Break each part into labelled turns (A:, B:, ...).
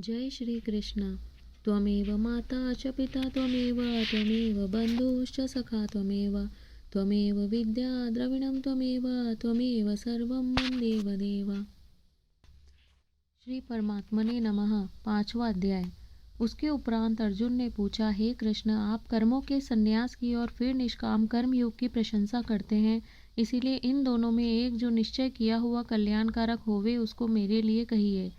A: जय श्री कृष्ण। त्वमेव माता च पिता त्वमेव बन्धुश्च सखा त्वमेव विद्या द्रविणं त्वमेव सर्वं मम देव। श्री परमात्मने नमः। 5वां अध्याय। उसके उपरांत अर्जुन ने पूछा, हे कृष्ण, आप कर्मों के संन्यास की और फिर निष्काम कर्म योग की प्रशंसा करते हैं, इसीलिए इन दोनों में एक जो निश्चय किया हुआ कल्याणकारक होवे उसको मेरे लिए कहिए।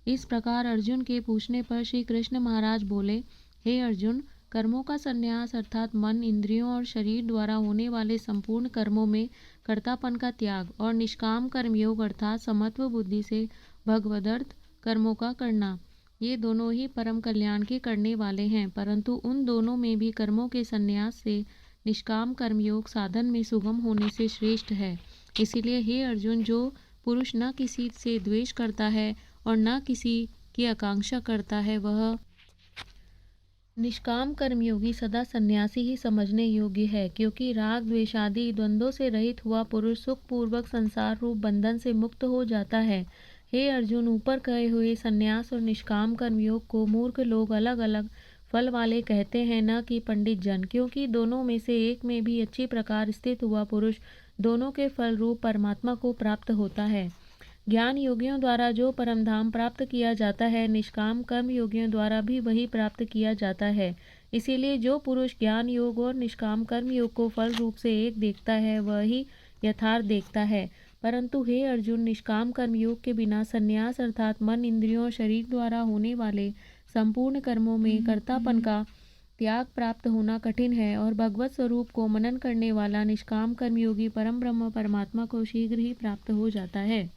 A: इस प्रकार अर्जुन के पूछने पर श्री कृष्ण महाराज बोले, हे अर्जुन, कर्मों का संन्यास अर्थात मन, इंद्रियों और शरीर द्वारा होने वाले संपूर्ण कर्मों में कर्तापन का त्याग और निष्काम कर्मयोग अर्थात समत्व बुद्धि से भगवदर्थ कर्मों का करना, ये दोनों ही परम कल्याण के करने वाले हैं। परंतु उन दोनों में भी कर्मों के संन्यास से निष्काम कर्मयोग साधन में सुगम होने से श्रेष्ठ है। इसीलिए हे अर्जुन, जो पुरुष न किसी से द्वेष करता है और न किसी की आकांक्षा करता है, वह निष्काम कर्मयोगी सदा सन्यासी ही समझने योग्य है, क्योंकि राग द्वेषादि द्वंद्वों से रहित हुआ पुरुष सुखपूर्वक संसार रूप बंधन से मुक्त हो जाता है। हे अर्जुन, ऊपर कहे हुए सन्यास और निष्काम कर्मयोग को मूर्ख लोग अलग अलग फल वाले कहते हैं, न कि पंडित जन, क्योंकि दोनों में से एक में भी अच्छी प्रकार स्थित हुआ पुरुष दोनों के फल रूप परमात्मा को प्राप्त होता है। ज्ञान योगियों द्वारा जो परमधाम प्राप्त किया जाता है, निष्काम कर्म योगियों द्वारा भी वही प्राप्त किया जाता है। इसीलिए जो पुरुष ज्ञान योग और निष्काम कर्म योग को फल रूप से एक देखता है, वही यथार्थ देखता है। परंतु हे अर्जुन, निष्काम कर्म योग के बिना संन्यास अर्थात मन, इंद्रियों और शरीर द्वारा होने वाले संपूर्ण कर्मों में कर्तापन का त्याग प्राप्त होना कठिन है, और भगवत स्वरूप को मनन करने वाला निष्काम कर्मयोगी परम ब्रह्म परमात्मा को शीघ्र ही प्राप्त हो जाता है।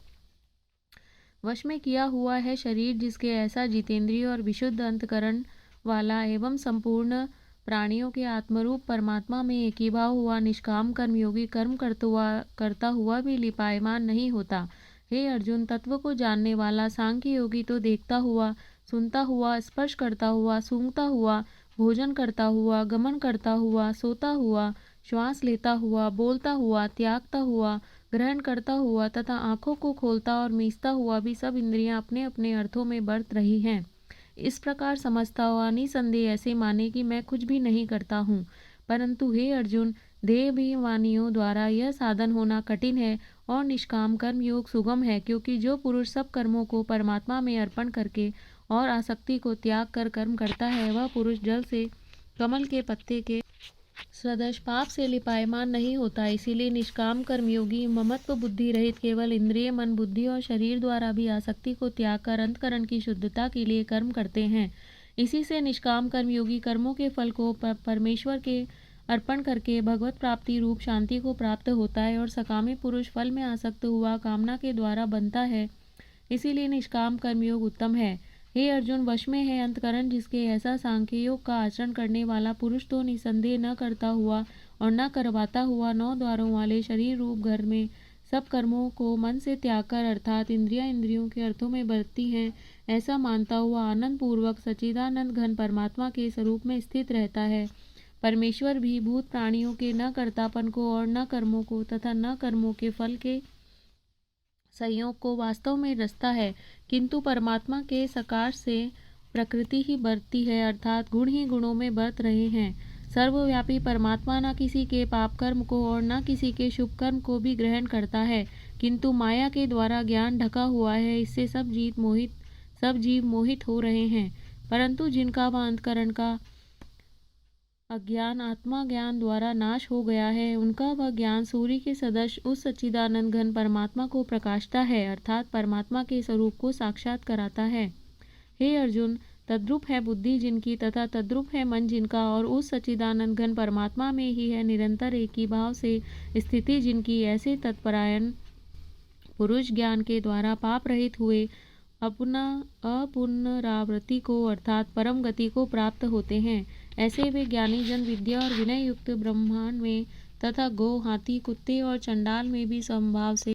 A: वश में किया हुआ है शरीर जिसके ऐसा जितेंद्रिय और विशुद्ध अंतकरण वाला एवं संपूर्ण प्राणियों के आत्मरूप परमात्मा में एकीभाव हुआ निष्काम कर्मयोगी कर्म करता हुआ भी लिपायमान नहीं होता। हे अर्जुन, तत्व को जानने वाला सांख्य योगी तो देखता हुआ, सुनता हुआ, स्पर्श करता हुआ, सूंघता हुआ, भोजन करता हुआ, गमन करता हुआ, सोता हुआ, श्वास लेता हुआ, बोलता हुआ, त्यागता हुआ, ग्रहण करता हुआ तथा आंखों को खोलता और मीचता हुआ भी सब इंद्रियां अपने अपने अर्थों में बरत रही हैं। इस प्रकार समझता हुआ निसंदेह ऐसे माने कि मैं कुछ भी नहीं करता हूँ। परंतु हे अर्जुन, देहाभिमानियों द्वारा यह साधन होना कठिन है और निष्काम कर्म योग सुगम है, क्योंकि जो पुरुष सब कर्मों को परमात्मा में अर्पण करके और आसक्ति को त्याग कर कर्म करता है, वह पुरुष जल से कमल के पत्ते के सदृश पाप से लिपायमान नहीं होता। इसीलिए निष्काम कर्मयोगी ममत्व बुद्धि रहित केवल इंद्रिय, मन, बुद्धि और शरीर द्वारा भी आसक्ति को त्याग कर अंतकरण की शुद्धता के लिए कर्म करते हैं। इसी से निष्काम कर्मयोगी कर्मों के फल को परमेश्वर के अर्पण करके भगवत प्राप्ति रूप शांति को प्राप्त होता है, और सकामी पुरुष फल में आसक्त हुआ कामना के द्वारा बनता है। इसीलिए निष्काम कर्मयोग उत्तम है। हे अर्जुन, वश में है अंतकरण जिसके ऐसा सांख्य योग का आचरण करने वाला पुरुष तो निसंदेह न करता हुआ और न करवाता हुआ 9 द्वारों वाले शरीर रूप घर में सब कर्मों को मन से त्याग कर अर्थात इंद्रियों के अर्थों में बरतती हैं, ऐसा मानता हुआ आनंद पूर्वक सच्चिदानंद घन परमात्मा के स्वरूप में स्थित रहता है। परमेश्वर भी भूत प्राणियों के न कर्तापन को और न कर्मों को तथा न कर्मों के फल के संयोग को वास्तव में रचता है, किंतु परमात्मा के सकार से प्रकृति ही बरतती है, अर्थात गुण ही गुणों में बरत रहे हैं। सर्वव्यापी परमात्मा न किसी के पाप कर्म को और न किसी के शुभ कर्म को भी ग्रहण करता है, किंतु माया के द्वारा ज्ञान ढका हुआ है, इससे सब जीव मोहित हो रहे हैं। परंतु जिनका वह अंतकरण का अज्ञान आत्मा ज्ञान द्वारा नाश हो गया है, उनका वह ज्ञान सूर्य के सदृश उस सच्चिदानंद घन परमात्मा को प्रकाशता है, अर्थात परमात्मा के स्वरूप को साक्षात कराता है। हे अर्जुन, तद्रूप है बुद्धि जिनकी तथा तद्रूप है मन जिनका, और उस सच्चिदानंद घन परमात्मा में ही है निरंतर एक ही भाव से स्थिति जिनकी, ऐसे तत्परायण पुरुष ज्ञान के द्वारा पाप रहित हुए अपना अपुनरावृत्ति को अर्थात परम गति को प्राप्त होते हैं। ऐसे वे ज्ञानी जन विद्या और विनय युक्त ब्रह्मांड में तथा गौ, हाथी, कुत्ते और चंडाल में भी समभाव से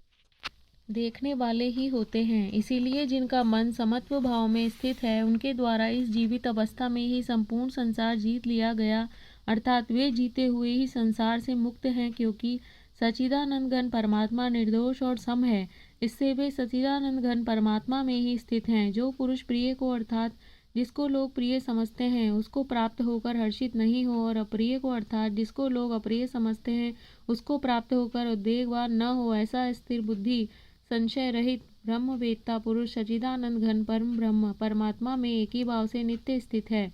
A: देखने वाले ही होते हैं। इसीलिए जिनका मन समत्व भाव में स्थित है, उनके द्वारा इस जीवित अवस्था में ही संपूर्ण संसार जीत लिया गया, अर्थात वे जीते हुए ही संसार से मुक्त हैं, क्योंकि सच्चिदानंद घन परमात्मा निर्दोष और सम है। इससे वे सच्चिदानंद घन परमात्मा में ही स्थित हैं। जो पुरुष प्रिय को अर्थात जिसको लोग प्रिय समझते हैं उसको प्राप्त होकर हर्षित नहीं हो और अप्रिय को अर्थात जिसको लोग अप्रिय समझते हैं उसको प्राप्त होकर उद्वेगवान न हो, ऐसा स्थिर बुद्धि संशय रहित ब्रह्मवेत्ता पुरुष सच्चिदानंद घन परम ब्रह्म परमात्मा में एक ही भाव से नित्य स्थित है।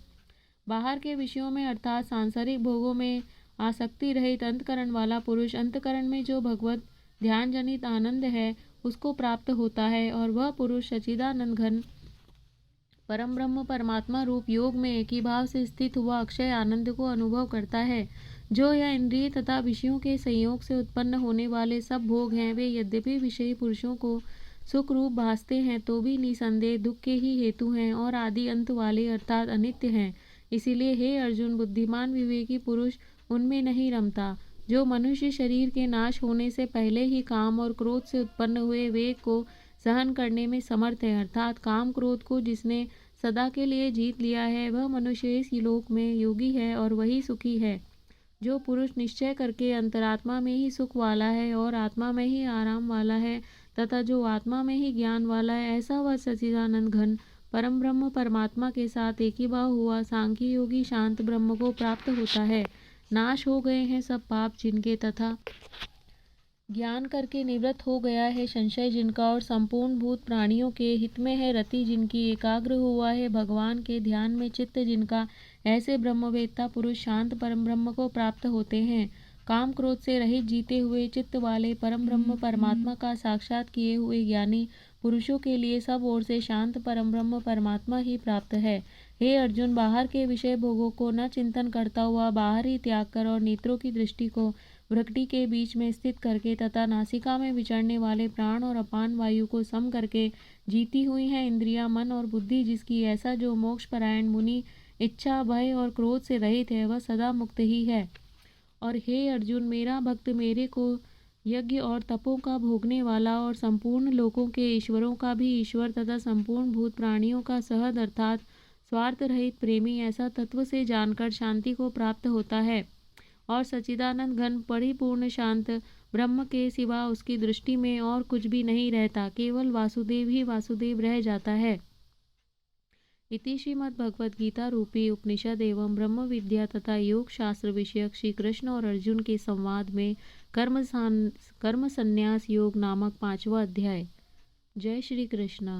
A: बाहर के विषयों में अर्थात सांसारिक भोगों में आसक्ति रहित अंतकरण वाला पुरुष अंतकरण में जो भगवत ध्यान जनित आनंद है उसको प्राप्त होता है और वह पुरुष सच्चिदानंद घन परम ब्रह्म परमात्मा रूप योग में एक ही भाव से स्थित हुआ अक्षय आनंद को अनुभव करता है। जो यह इंद्रिय तथा विषयों के संयोग से उत्पन्न होने वाले सब भोग हैं वे यद्यपि विषयी पुरुषों को सुख रूप भासते हैं तो भी निसंदेह दुख के ही हेतु हैं और आदि अंत वाले अर्थात अनित्य हैं। इसीलिए हे अर्जुन, बुद्धिमान विवेकी पुरुष उनमें नहीं रमता। जो मनुष्य शरीर के नाश होने से पहले ही काम और क्रोध से उत्पन्न हुए वेग को सहन करने में समर्थ है, अर्थात काम क्रोध को जिसने सदा के लिए जीत लिया है वह मनुष्य इस लोक में योगी है और वही सुखी है। जो पुरुष निश्चय करके अंतरात्मा में ही सुख वाला है और आत्मा में ही आराम वाला है तथा जो आत्मा में ही ज्ञान वाला है, ऐसा वह सच्चिदानंद घन परम ब्रह्म परमात्मा के साथ एकीभाव हुआ सांख्य योगी शांत ब्रह्म को प्राप्त होता है। नाश हो गए हैं सब पाप जिनके तथा ज्ञान करके निवृत्त हो गया है संशय जिनका और संपूर्ण भूत प्राणियों के हित में है रति जिनकी एकाग्र हुआ है भगवान के ध्यान में चित्त जिनका, ऐसे ब्रह्मवेत्ता पुरुष शांत परम ब्रह्म को प्राप्त होते हैं। काम क्रोध से रहित जीते हुए चित्त वाले परम ब्रह्म परमात्मा का साक्षात किए हुए ज्ञानी पुरुषों के लिए सब ओर से शांत परम ब्रह्म परमात्मा ही प्राप्त है। हे अर्जुन, बाहर के विषय भोगों को न चिंतन करता हुआ बाहर ही त्याग कर और नेत्रों की दृष्टि को भ्रकटी के बीच में स्थित करके तथा नासिका में विचरने वाले प्राण और अपान वायु को सम करके जीती हुई है इंद्रियां मन और बुद्धि जिसकी, ऐसा जो मोक्ष परायण मुनि इच्छा भय और क्रोध से रहित है वह सदा मुक्त ही है। और हे अर्जुन, मेरा भक्त मेरे को यज्ञ और तपों का भोगने वाला और संपूर्ण लोकों के ईश्वरों का भी ईश्वर तथा संपूर्ण भूत प्राणियों का सहद अर्थात स्वार्थ रहित प्रेमी ऐसा तत्व से जानकर शांति को प्राप्त होता है और सच्चिदानंद घन परिपूर्ण शांत ब्रह्म के सिवा उसकी दृष्टि में और कुछ भी नहीं रहता, केवल वासुदेव ही वासुदेव रह जाता है। इति श्रीमद् भगवद गीता रूपी उपनिषद एवं ब्रह्म विद्या तथा योग शास्त्र विषयक श्री कृष्ण और अर्जुन के संवाद में कर्म संन्यास योग नामक 5वां अध्याय। जय श्री कृष्ण।